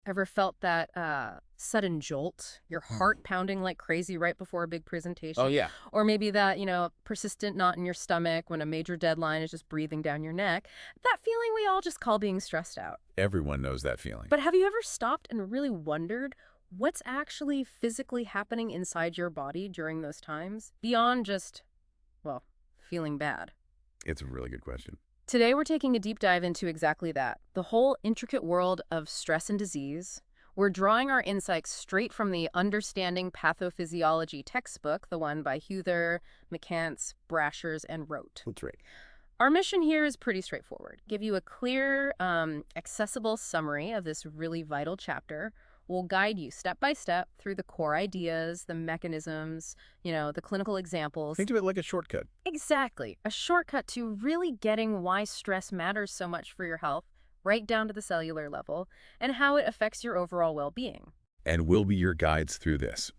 Ever felt that sudden jolt, your heart pounding like crazy right before a big Oh, presentation? yeah. Or maybe that, persistent knot in your stomach when a major deadline is just breathing down your neck? That feeling we all just call being stressed out. Everyone knows that feeling. But have you ever stopped and really wondered what's actually physically happening inside your body during those times? Beyond just, well, feeling bad. It's a really good question. Today, we're taking a deep dive into exactly that, the whole intricate world of stress and disease. We're drawing our insights straight from the Understanding Pathophysiology textbook, the one by Huether, McCance, Brashers, and Rote. That's right. Our mission here is pretty straightforward. Give you a clear, accessible summary of this really vital chapter. We'll guide you step by step through the core ideas, the mechanisms, the clinical examples. Think of it like a shortcut. Exactly. A shortcut to really getting why stress matters so much for your health, right down to the cellular level, and how it affects your overall well-being. And we'll be your guides through this.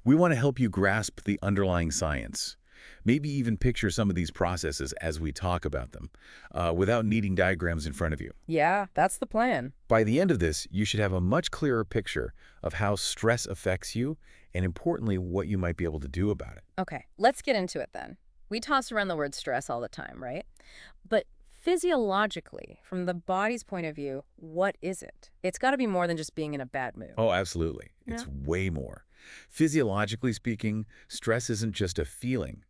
We want to help you grasp the underlying science. Maybe even picture some of these processes as we talk about them, without needing diagrams in front of you. Yeah, that's the plan. By the end of this, you should have a much clearer picture of how stress affects you and, importantly, what you might be able to do about it. Okay, let's get into it then. We toss around the word stress all the time, right? But physiologically, from the body's point of view, what is it? It's got to be more than just being in a bad mood. Oh, absolutely. Yeah. It's way more. Physiologically speaking, stress isn't just a feeling.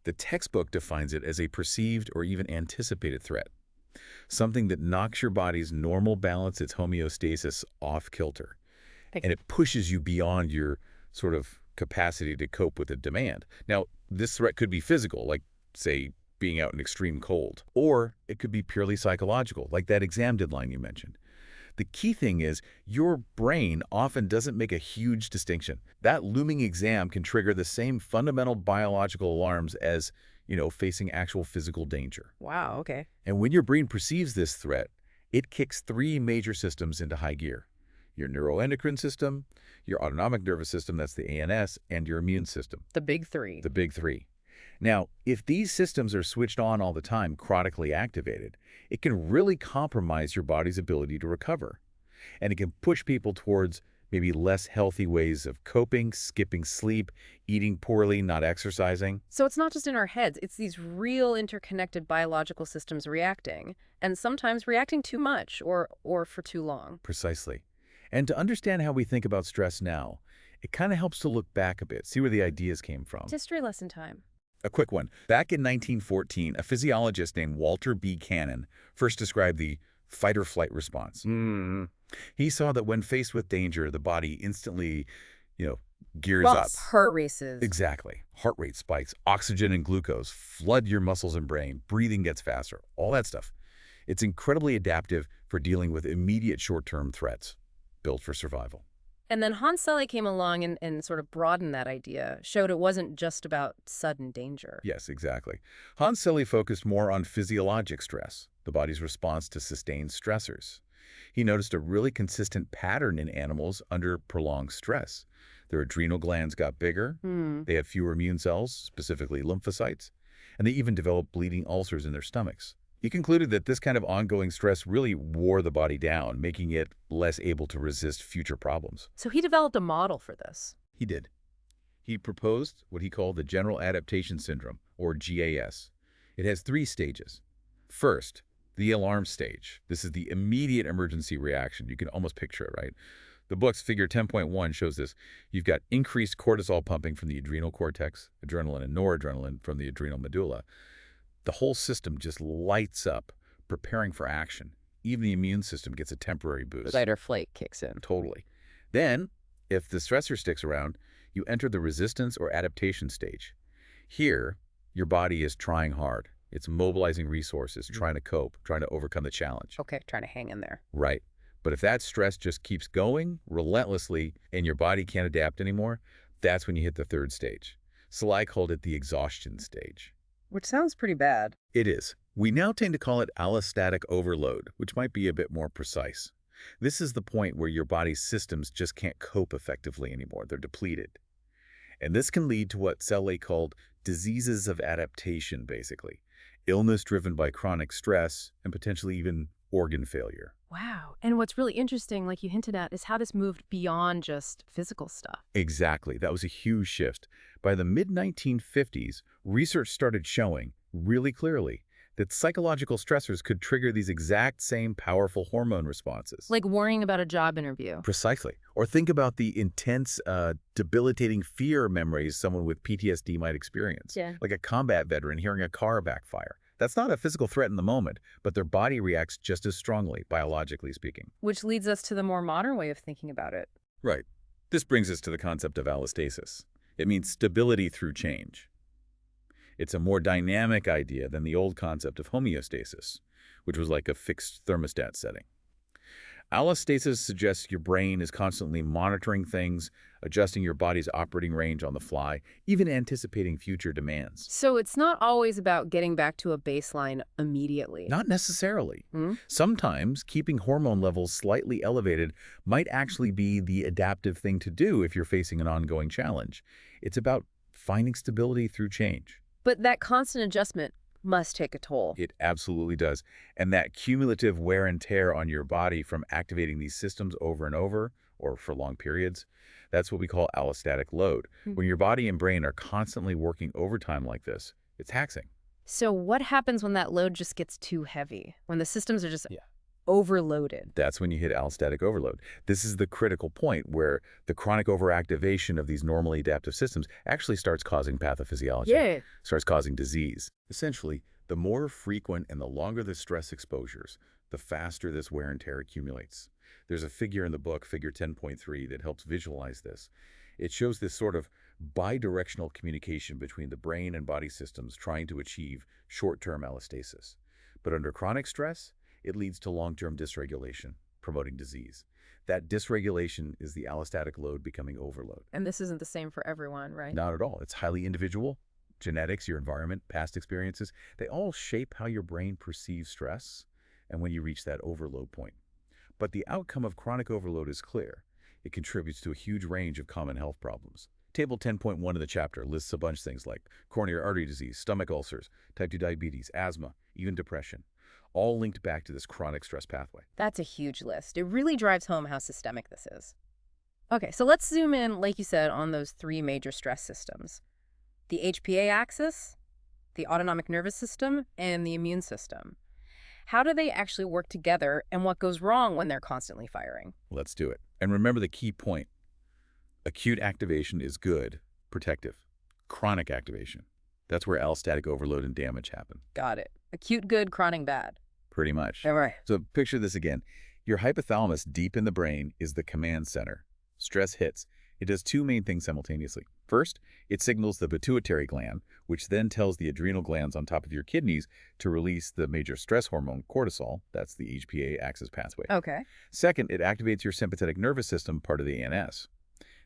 The textbook defines it as a perceived or even anticipated threat, something that knocks your body's normal balance, its homeostasis, off kilter. And it pushes you beyond your sort of capacity to cope with the demand. Now, this threat could be physical, like, say, being out in extreme cold. Or it could be purely psychological, like that exam deadline you mentioned. The key thing is your brain often doesn't make a huge distinction. That looming exam can trigger the same fundamental biological alarms as, facing actual physical danger. Wow, okay. And when your brain perceives this threat, it kicks three major systems into high gear: your neuroendocrine system, your autonomic nervous system, that's the ANS, and your immune system, The big three. the big three. Now, if these systems are switched on all the time, chronically activated, it can really compromise your body's ability to recover. And it can push people towards maybe less healthy ways of coping, skipping sleep, eating poorly, not exercising. So it's not just in our heads, it's these real interconnected biological systems reacting, and sometimes reacting too much or for too long. Precisely. And to understand how we think about stress now, it kind of helps to look back a bit, see where the ideas came from. History lesson time. A quick one. Back in 1914, a physiologist named Walter B. Cannon first described the fight-or-flight response. He saw that when faced with danger, the body instantly, gears up. Heart races. Exactly. Heart rate spikes, oxygen and glucose, flood your muscles and brain, breathing gets faster, all that stuff. It's incredibly adaptive for dealing with immediate short-term threats, built for survival. And then Hans Selye came along and sort of broadened that idea, showed it wasn't just about sudden danger. Yes, exactly. Hans Selye focused more on physiologic stress, the body's response to sustained stressors. He noticed a really consistent pattern in animals under prolonged stress. Their adrenal glands got bigger, they had fewer immune cells, specifically lymphocytes, and they even developed bleeding ulcers in their stomachs. He concluded that this kind of ongoing stress really wore the body down, making it less able to resist future problems. So he developed a model for this. He did. He proposed what he called the General Adaptation Syndrome, or GAS. It has three stages. First, the alarm stage. This is the immediate emergency reaction. You can almost picture it, right? The book's figure 10.1 shows this. You've got increased cortisol pumping from the adrenal cortex, adrenaline and noradrenaline from the adrenal medulla. The whole system just lights up, preparing for action. Even the immune system gets a temporary boost. Fight or flight kicks in. Totally. Then, if the stressor sticks around, you enter the resistance or adaptation stage. Here, your body is trying hard. It's mobilizing resources, trying to cope, trying to overcome the challenge. Okay, trying to hang in there. Right. But if that stress just keeps going relentlessly and your body can't adapt anymore, that's when you hit the third stage. Selye called it the exhaustion stage. Which sounds pretty bad. It is. We now tend to call it allostatic overload, which might be a bit more precise. This is the point where your body's systems just can't cope effectively anymore. They're depleted. And this can lead to what Selye called diseases of adaptation, basically. Illness driven by chronic stress and potentially even organ failure. Wow. And what's really interesting, like you hinted at, is how this moved beyond just physical stuff. Exactly. That was a huge shift. By the mid-1950s, research started showing, really clearly, that psychological stressors could trigger these exact same powerful hormone responses. Like worrying about a job interview. Precisely. Or think about the intense, debilitating fear memories someone with PTSD might experience. Yeah. Like a combat veteran hearing a car backfire. That's not a physical threat in the moment, but their body reacts just as strongly, biologically speaking. Which leads us to the more modern way of thinking about it. Right. This brings us to the concept of allostasis. It means stability through change. It's a more dynamic idea than the old concept of homeostasis, which was like a fixed thermostat setting. Allostasis suggests your brain is constantly monitoring things, adjusting your body's operating range on the fly, even anticipating future demands. So it's not always about getting back to a baseline immediately. Not necessarily. Hmm? Sometimes keeping hormone levels slightly elevated might actually be the adaptive thing to do if you're facing an ongoing challenge. It's about finding stability through change. But that constant adjustment must take a toll. It absolutely does. And that cumulative wear and tear on your body from activating these systems over and over, or for long periods, that's what we call allostatic load. When your body and brain are constantly working overtime like this, it's taxing. So what happens when that load just gets too heavy? When the systems are just Yeah. overloaded? That's when you hit allostatic overload. This is the critical point where the chronic overactivation of these normally adaptive systems actually starts causing pathophysiology. Yeah. Starts causing disease. Essentially, the more frequent and the longer the stress exposures, the faster this wear and tear accumulates. There's a figure in the book, figure 10.3, that helps visualize this. It shows this sort of bidirectional communication between the brain and body systems trying to achieve short-term allostasis. But under chronic stress, it leads to long-term dysregulation, promoting disease. That dysregulation is the allostatic load becoming overload. And this isn't the same for everyone, right? Not at all. It's highly individual. Genetics, your environment, past experiences, they all shape how your brain perceives stress and when you reach that overload point. But the outcome of chronic overload is clear. It contributes to a huge range of common health problems. Table 10.1 of the chapter lists a bunch of things like coronary artery disease, stomach ulcers, type 2 diabetes, asthma, even depression, all linked back to this chronic stress pathway. That's a huge list. It really drives home how systemic this is. Okay, so let's zoom in, like you said, on those three major stress systems. The HPA axis, the autonomic nervous system, and the immune system. How do they actually work together, and what goes wrong when they're constantly firing? Let's do it. And remember the key point. Acute activation is good, protective. Chronic activation, that's where allostatic overload and damage happen. Got it. Acute good, chronic bad. Pretty much. All right. So picture this again. Your hypothalamus deep in the brain is the command center. Stress hits. It does two main things simultaneously. First, it signals the pituitary gland, which then tells the adrenal glands on top of your kidneys to release the major stress hormone, cortisol. That's the HPA axis pathway. Okay. Second, it activates your sympathetic nervous system, part of the ANS.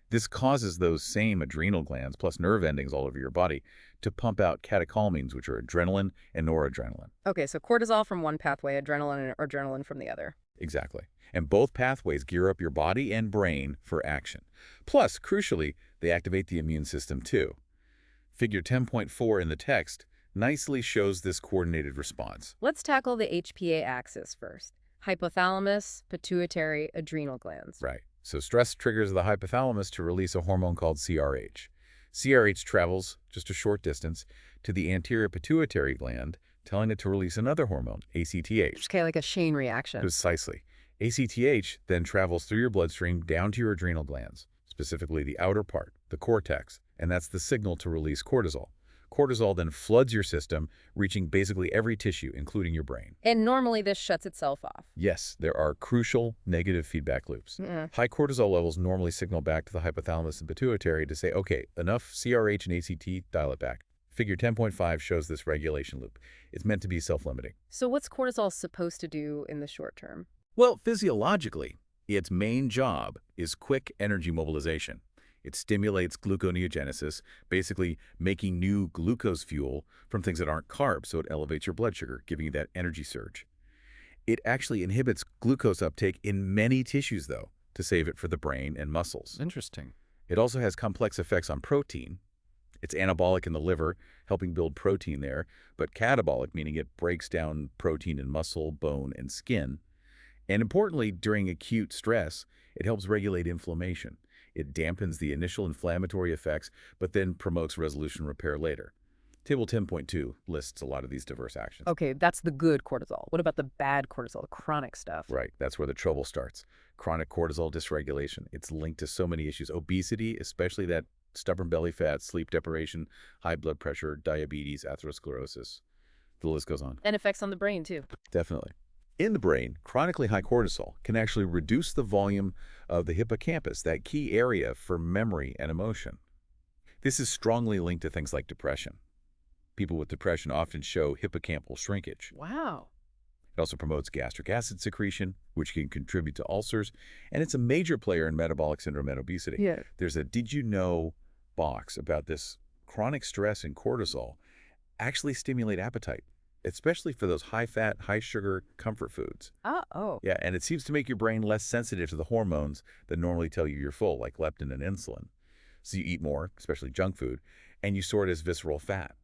This causes those same adrenal glands, plus nerve endings all over your body, to pump out catecholamines, which are adrenaline and noradrenaline. Okay, so cortisol from one pathway, adrenaline and adrenaline from the other. Exactly. And both pathways gear up your body and brain for action. Plus, crucially, they activate the immune system too. Figure 10.4 in the text nicely shows this coordinated response. Let's tackle the HPA axis first. Hypothalamus, pituitary, adrenal glands. Right. So stress triggers the hypothalamus to release a hormone called CRH. CRH travels just a short distance to the anterior pituitary gland, telling it to release another hormone, ACTH. Okay, like a chain reaction. Precisely. ACTH then travels through your bloodstream down to your adrenal glands, specifically the outer part, the cortex, and that's the signal to release cortisol. Cortisol then floods your system, reaching basically every tissue, including your brain. And normally this shuts itself off. Yes, there are crucial negative feedback loops. High cortisol levels normally signal back to the hypothalamus and pituitary to say, okay, enough CRH and ACT, dial it back. Figure 10.5 shows this regulation loop. It's meant to be self-limiting. So what's cortisol supposed to do in the short term? Well, physiologically, its main job is quick energy mobilization. It stimulates gluconeogenesis, basically making new glucose fuel from things that aren't carbs, so it elevates your blood sugar, giving you that energy surge. It actually inhibits glucose uptake in many tissues, though, to save it for the brain and muscles. Interesting. It also has complex effects on protein, It's anabolic in the liver, helping build protein there, but catabolic, meaning it breaks down protein in muscle, bone, and skin. And importantly, during acute stress, it helps regulate inflammation. It dampens the initial inflammatory effects, but then promotes resolution repair later. Table 10.2 lists a lot of these diverse actions. Okay, that's the good cortisol. What about the bad cortisol, the chronic stuff? Right, that's where the trouble starts. Chronic cortisol dysregulation. It's linked to so many issues. Obesity, especially that stubborn belly fat, sleep deprivation, high blood pressure, diabetes, atherosclerosis. The list goes on. And effects on the brain, too. Definitely. In the brain, chronically high cortisol can actually reduce the volume of the hippocampus, that key area for memory and emotion. This is strongly linked to things like depression. People with depression often show hippocampal shrinkage. Wow. It also promotes gastric acid secretion, which can contribute to ulcers, and it's a major player in metabolic syndrome and obesity. Yeah. There's a did you know box about this. Chronic stress and cortisol actually stimulate appetite, especially for those high-fat, high-sugar comfort foods. Oh. Yeah, and it seems to make your brain less sensitive to the hormones that normally tell you you're full, like leptin and insulin. So you eat more, especially junk food, and you store it as visceral fat.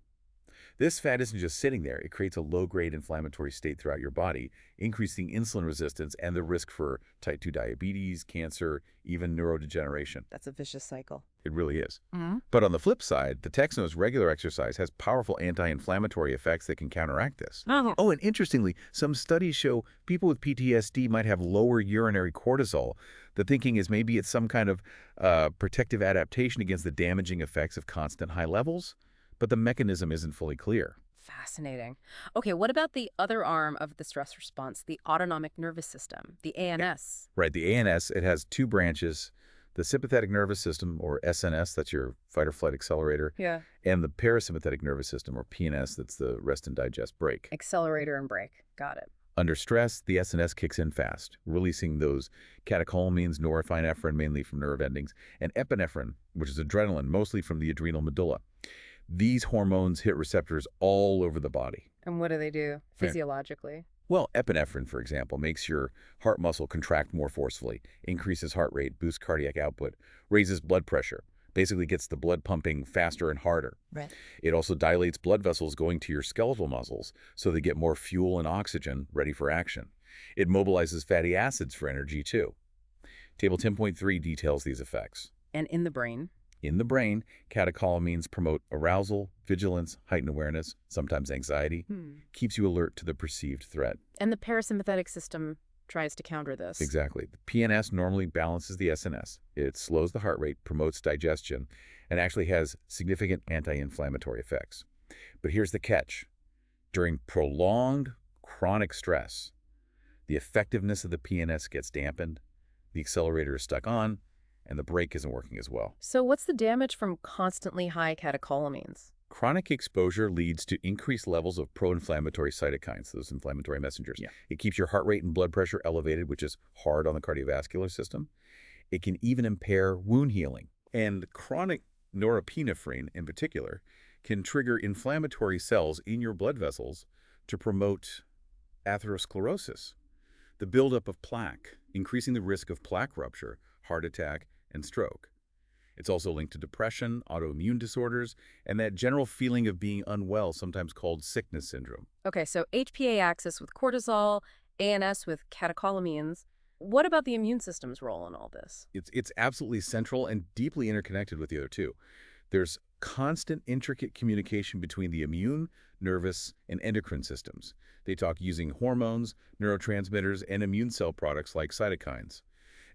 This fat isn't just sitting there. It creates a low-grade inflammatory state throughout your body, increasing insulin resistance and the risk for type 2 diabetes, cancer, even neurodegeneration. That's a vicious cycle. It really is. Mm-hmm. But on the flip side, the text knows regular exercise has powerful anti-inflammatory effects that can counteract this. Oh, and interestingly, some studies show people with PTSD might have lower urinary cortisol. The thinking is maybe it's some kind of protective adaptation against the damaging effects of constant high levels, but the mechanism isn't fully clear. Fascinating. Okay, what about the other arm of the stress response, the autonomic nervous system, the ANS? Right, the ANS, it has two branches, the sympathetic nervous system, or SNS, that's your fight-or-flight accelerator, Yeah. and the parasympathetic nervous system, or PNS, that's the rest and digest brake. Accelerator and brake. Got it. Under stress, the SNS kicks in fast, releasing those catecholamines, norepinephrine, mainly from nerve endings, and epinephrine, which is adrenaline, mostly from the adrenal medulla. These hormones hit receptors all over the body. And what do they do physiologically? Well, epinephrine, for example, makes your heart muscle contract more forcefully, increases heart rate, boosts cardiac output, raises blood pressure, basically gets the blood pumping faster and harder. Right. It also dilates blood vessels going to your skeletal muscles so they get more fuel and oxygen ready for action. It mobilizes fatty acids for energy, too. Table 10.3 details these effects. And in the brain? In the brain, catecholamines promote arousal, vigilance, heightened awareness, sometimes anxiety, keeps you alert to the perceived threat. And the parasympathetic system tries to counter this. Exactly. The PNS normally balances the SNS. It slows the heart rate, promotes digestion, and actually has significant anti-inflammatory effects. But here's the catch. During prolonged chronic stress, the effectiveness of the PNS gets dampened, the accelerator is stuck on, and the brake isn't working as well. So what's the damage from constantly high catecholamines? Chronic exposure leads to increased levels of pro-inflammatory cytokines, those inflammatory messengers. Yeah. It keeps your heart rate and blood pressure elevated, which is hard on the cardiovascular system. It can even impair wound healing. And chronic norepinephrine, in particular, can trigger inflammatory cells in your blood vessels to promote atherosclerosis, the buildup of plaque, increasing the risk of plaque rupture, heart attack, and stroke. It's also linked to depression, autoimmune disorders, and that general feeling of being unwell, sometimes called sickness syndrome. Okay, so HPA axis with cortisol, ANS with catecholamines. What about the immune system's role in all this? It's absolutely central and deeply interconnected with the other two. There's constant, intricate communication between the immune, nervous, and endocrine systems. They talk using hormones, neurotransmitters, and immune cell products like cytokines.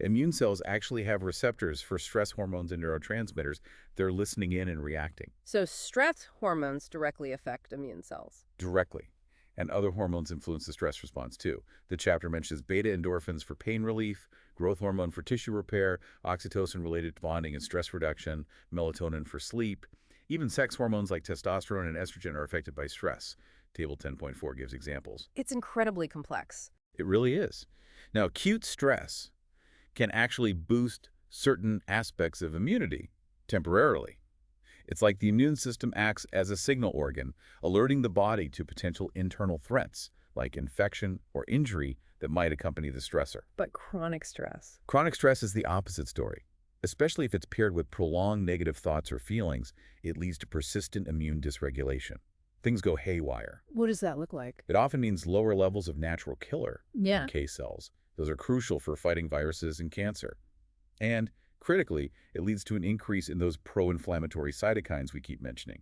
Immune cells actually have receptors for stress hormones and neurotransmitters. They're listening in and reacting. So stress hormones directly affect immune cells? Directly. And other hormones influence the stress response, too. The chapter mentions beta endorphins for pain relief, growth hormone for tissue repair, oxytocin related to bonding and stress reduction, melatonin for sleep. Even sex hormones like testosterone and estrogen are affected by stress. Table 10.4 gives examples. It's incredibly complex. It really is. Now, acute stress can actually boost certain aspects of immunity temporarily. It's like the immune system acts as a signal organ, alerting the body to potential internal threats, like infection or injury that might accompany the stressor. But chronic stress? Chronic stress is the opposite story. Especially if it's paired with prolonged negative thoughts or feelings, it leads to persistent immune dysregulation. Things go haywire. What does that look like? It often means lower levels of natural killer, Yeah. NK cells. Those are crucial for fighting viruses and cancer. And, critically, it leads to an increase in those pro-inflammatory cytokines we keep mentioning.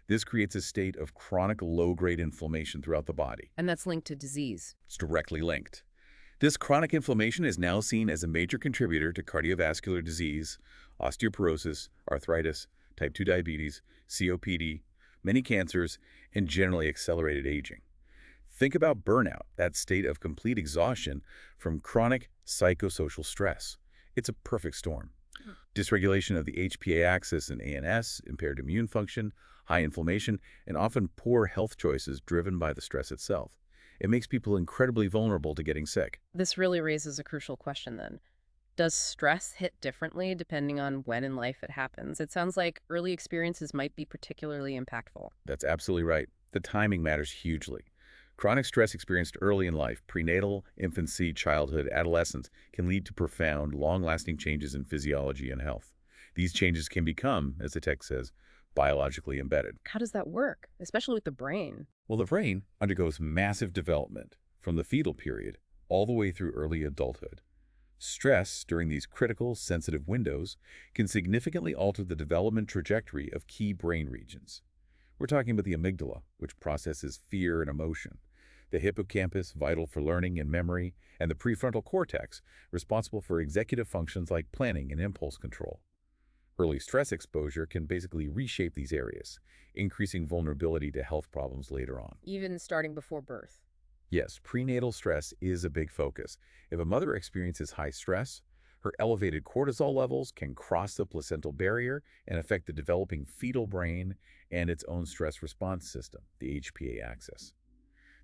This creates a state of chronic low-grade inflammation throughout the body. And that's linked to disease. It's directly linked. This chronic inflammation is now seen as a major contributor to cardiovascular disease, osteoporosis, arthritis, type 2 diabetes, COPD, many cancers, and generally accelerated aging. Think about burnout, that state of complete exhaustion from chronic psychosocial stress. It's a perfect storm. Dysregulation of the HPA axis and ANS, impaired immune function, high inflammation, and often poor health choices driven by the stress itself. It makes people incredibly vulnerable to getting sick. This really raises a crucial question then. Does stress hit differently depending on when in life it happens? It sounds like early experiences might be particularly impactful. That's absolutely right. The timing matters hugely. Chronic stress experienced early in life, prenatal, infancy, childhood, adolescence, can lead to profound, long-lasting changes in physiology and health. These changes can become, as the text says, biologically embedded. How does that work, especially with the brain? Well, the brain undergoes massive development from the fetal period all the way through early adulthood. Stress during these critical, sensitive windows can significantly alter the development trajectory of key brain regions. We're talking about the amygdala, which processes fear and emotion, the hippocampus, vital for learning and memory, and the prefrontal cortex, responsible for executive functions like planning and impulse control. Early stress exposure can basically reshape these areas, increasing vulnerability to health problems later on. Even starting before birth. Yes, prenatal stress is a big focus. If a mother experiences high stress, her elevated cortisol levels can cross the placental barrier and affect the developing fetal brain and its own stress response system, the HPA axis.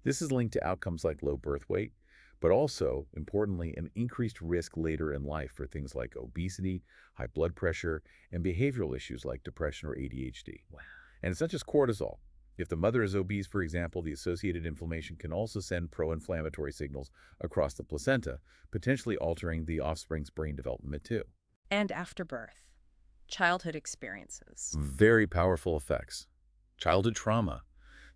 This is linked to outcomes like low birth weight, but also, importantly, an increased risk later in life for things like obesity, high blood pressure, and behavioral issues like depression or ADHD. Wow. And it's not just cortisol. If the mother is obese, for example, the associated inflammation can also send pro-inflammatory signals across the placenta, potentially altering the offspring's brain development too. And after birth. Childhood experiences. Very powerful effects. Childhood trauma.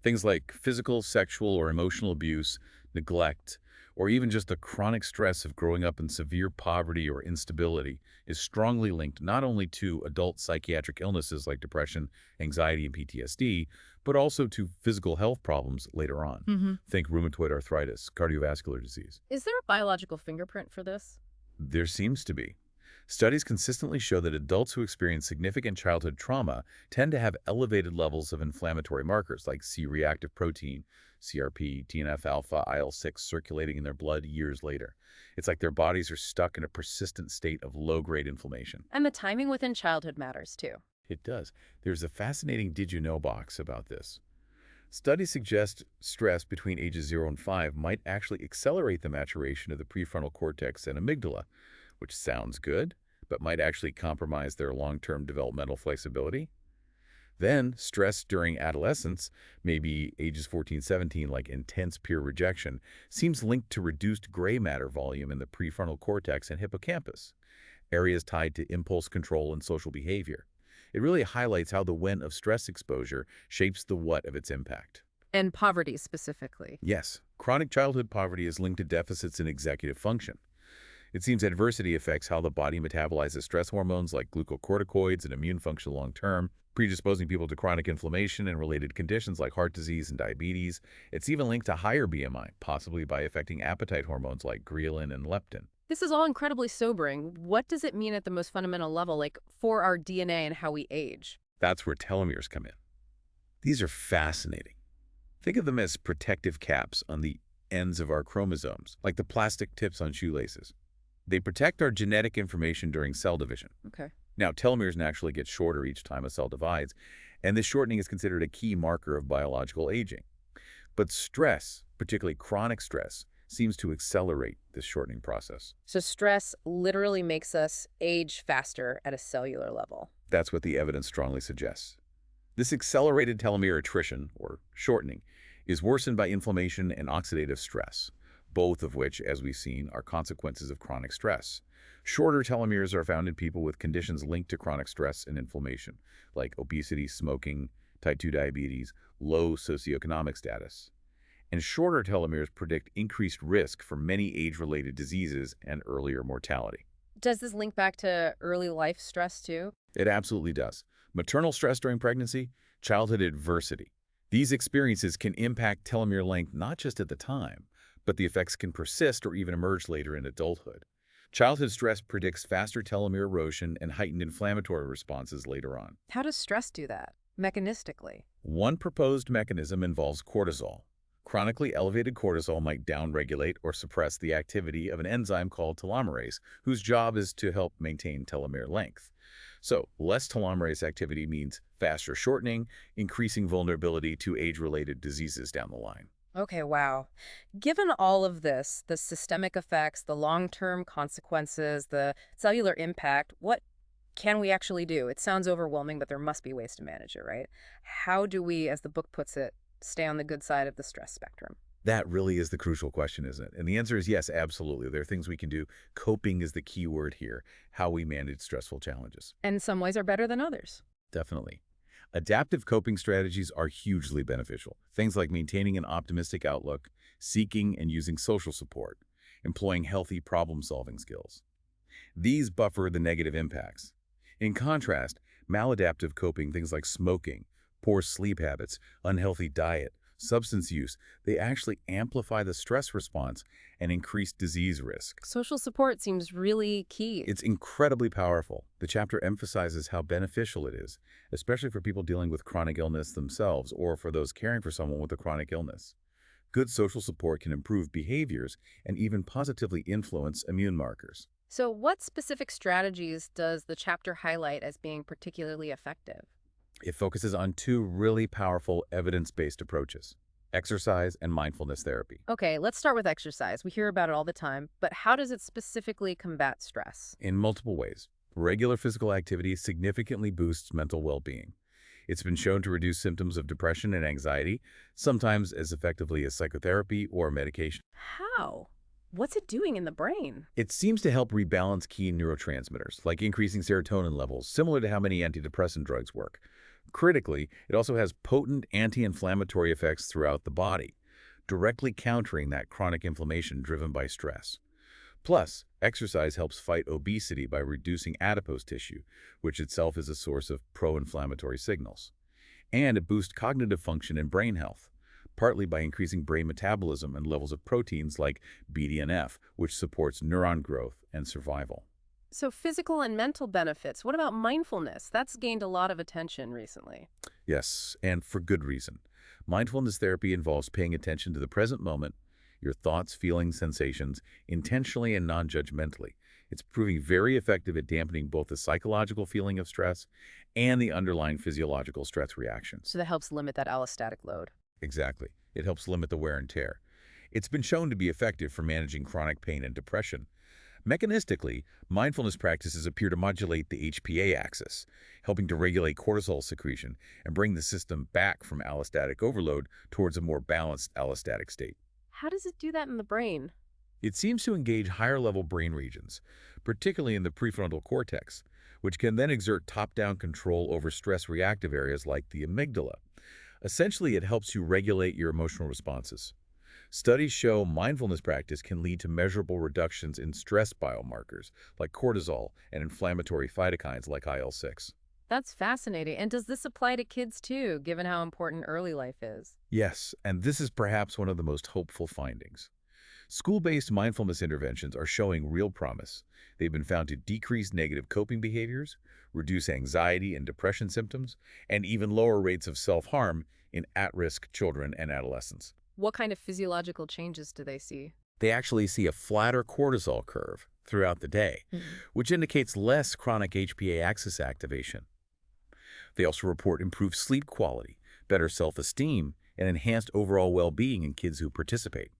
Things like physical, sexual, or emotional abuse, neglect, or even just the chronic stress of growing up in severe poverty or instability is strongly linked not only to adult psychiatric illnesses like depression, anxiety, and PTSD, but also to physical health problems later on. Think rheumatoid arthritis, cardiovascular disease. Is there a biological fingerprint for this? There seems to be. Studies consistently show that adults who experience significant childhood trauma tend to have elevated levels of inflammatory markers like C-reactive protein, CRP, TNF-alpha, IL-6 circulating in their blood years later. It's like their bodies are stuck in a persistent state of low-grade inflammation. And the timing within childhood matters too. It does. There's a fascinating did you know box about this. Studies suggest stress between ages 0 and 5 might actually accelerate the maturation of the prefrontal cortex and amygdala, which sounds good, but might actually compromise their long-term developmental flexibility. Then, stress during adolescence, maybe ages 14, 17, like intense peer rejection, seems linked to reduced gray matter volume in the prefrontal cortex and hippocampus, areas tied to impulse control and social behavior. It really highlights how the when of stress exposure shapes the what of its impact. And poverty specifically. Yes, chronic childhood poverty is linked to deficits in executive function. It seems adversity affects how the body metabolizes stress hormones like glucocorticoids and immune function long-term, predisposing people to chronic inflammation and related conditions like heart disease and diabetes. It's even linked to higher BMI, possibly by affecting appetite hormones like ghrelin and leptin. This is all incredibly sobering. What does it mean at the most fundamental level, like for our DNA and how we age? That's where telomeres come in. These are fascinating. Think of them as protective caps on the ends of our chromosomes, like the plastic tips on shoelaces. They protect our genetic information during cell division. Okay. Now, telomeres naturally get shorter each time a cell divides, and this shortening is considered a key marker of biological aging. But stress, particularly chronic stress, seems to accelerate this shortening process. So stress literally makes us age faster at a cellular level. That's what the evidence strongly suggests. This accelerated telomere attrition, or shortening, is worsened by inflammation and oxidative stress, both of which, as we've seen, are consequences of chronic stress. Shorter telomeres are found in people with conditions linked to chronic stress and inflammation, like obesity, smoking, type 2 diabetes, low socioeconomic status. And shorter telomeres predict increased risk for many age-related diseases and earlier mortality. Does this link back to early life stress too? It absolutely does. Maternal stress during pregnancy, childhood adversity. These experiences can impact telomere length not just at the time, but the effects can persist or even emerge later in adulthood. Childhood stress predicts faster telomere erosion and heightened inflammatory responses later on. How does stress do that, mechanistically? One proposed mechanism involves cortisol. Chronically elevated cortisol might downregulate or suppress the activity of an enzyme called telomerase, whose job is to help maintain telomere length. So, less telomerase activity means faster shortening, increasing vulnerability to age-related diseases down the line. Okay, wow. Given all of this, the systemic effects, the long-term consequences, the cellular impact, what can we actually do? It sounds overwhelming, but there must be ways to manage it, right? How do we, as the book puts it, stay on the good side of the stress spectrum? That really is the crucial question, isn't it? And the answer is yes, absolutely. There are things we can do. Coping is the key word here, how we manage stressful challenges. And some ways are better than others. Definitely. Adaptive coping strategies are hugely beneficial. Things like maintaining an optimistic outlook, seeking and using social support, employing healthy problem-solving skills. These buffer the negative impacts. In contrast, maladaptive coping, things like smoking, poor sleep habits, unhealthy diet, substance use, they actually amplify the stress response and increase disease risk. Social support seems really key. It's incredibly powerful. The chapter emphasizes how beneficial it is, especially for people dealing with chronic illness themselves or for those caring for someone with a chronic illness. Good social support can improve behaviors and even positively influence immune markers. So what specific strategies does the chapter highlight as being particularly effective? It focuses on two really powerful evidence-based approaches: exercise and mindfulness therapy. Okay, let's start with exercise. We hear about it all the time, but how does it specifically combat stress? In multiple ways, regular physical activity significantly boosts mental well-being. It's been shown to reduce symptoms of depression and anxiety, sometimes as effectively as psychotherapy or medication. How? What's it doing in the brain? It seems to help rebalance key neurotransmitters, like increasing serotonin levels, similar to how many antidepressant drugs work. Critically, it also has potent anti-inflammatory effects throughout the body, directly countering that chronic inflammation driven by stress. Plus, exercise helps fight obesity by reducing adipose tissue, which itself is a source of pro-inflammatory signals. And it boosts cognitive function and brain health, partly by increasing brain metabolism and levels of proteins like BDNF, which supports neuron growth and survival. So physical and mental benefits. What about mindfulness? That's gained a lot of attention recently. Yes, and for good reason. Mindfulness therapy involves paying attention to the present moment, your thoughts, feelings, sensations, intentionally and non-judgmentally. It's proving very effective at dampening both the psychological feeling of stress and the underlying physiological stress reactions. So that helps limit that allostatic load. Exactly. It helps limit the wear and tear. It's been shown to be effective for managing chronic pain and depression. Mechanistically, mindfulness practices appear to modulate the HPA axis, helping to regulate cortisol secretion and bring the system back from allostatic overload towards a more balanced allostatic state. How does it do that in the brain? It seems to engage higher-level brain regions, particularly in the prefrontal cortex, which can then exert top-down control over stress-reactive areas like the amygdala. Essentially, it helps you regulate your emotional responses. Studies show mindfulness practice can lead to measurable reductions in stress biomarkers like cortisol and inflammatory cytokines like IL-6. That's fascinating. And does this apply to kids too, given how important early life is? Yes, and this is perhaps one of the most hopeful findings. School-based mindfulness interventions are showing real promise. They've been found to decrease negative coping behaviors, reduce anxiety and depression symptoms, and even lower rates of self-harm in at-risk children and adolescents. What kind of physiological changes do they see? They actually see a flatter cortisol curve throughout the day, which indicates less chronic HPA axis activation. They also report improved sleep quality, better self-esteem, and enhanced overall well-being in kids who participate.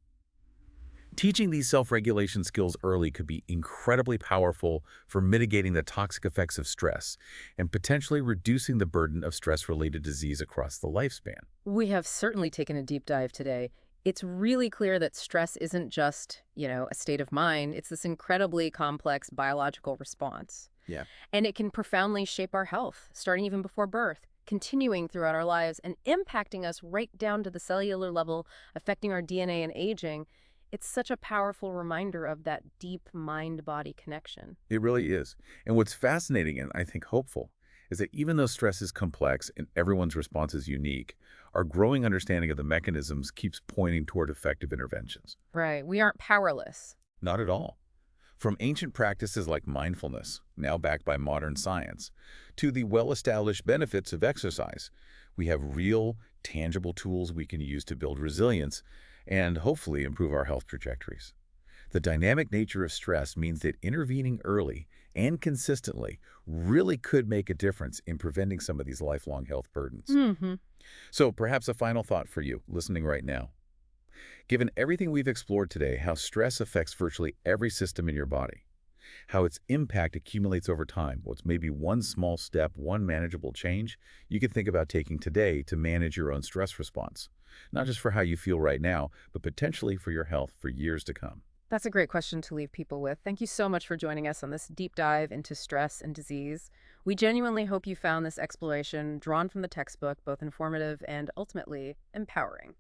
Teaching these self-regulation skills early could be incredibly powerful for mitigating the toxic effects of stress and potentially reducing the burden of stress-related disease across the lifespan. We have certainly taken a deep dive today It's really clear that stress isn't just, a state of mind. It's this incredibly complex biological response. Yeah. And it can profoundly shape our health, starting even before birth, continuing throughout our lives, and impacting us right down to the cellular level, affecting our DNA and aging. It's such a powerful reminder of that deep mind-body connection. It really is. And what's fascinating and I think hopeful is that even though stress is complex and everyone's response is unique, our growing understanding of the mechanisms keeps pointing toward effective interventions. Right. We aren't powerless. Not at all. From ancient practices like mindfulness, now backed by modern science, to the well-established benefits of exercise, we have real, tangible tools we can use to build resilience and hopefully improve our health trajectories. The dynamic nature of stress means that intervening early and consistently really could make a difference in preventing some of these lifelong health burdens. Hmm. So perhaps a final thought for you listening right now. Given everything we've explored today, how stress affects virtually every system in your body, how its impact accumulates over time, what's maybe one small step, one manageable change you could think about taking today to manage your own stress response, not just for how you feel right now, but potentially for your health for years to come. That's a great question to leave people with. Thank you so much for joining us on this deep dive into stress and disease. We genuinely hope you found this exploration drawn from the textbook both informative and ultimately empowering.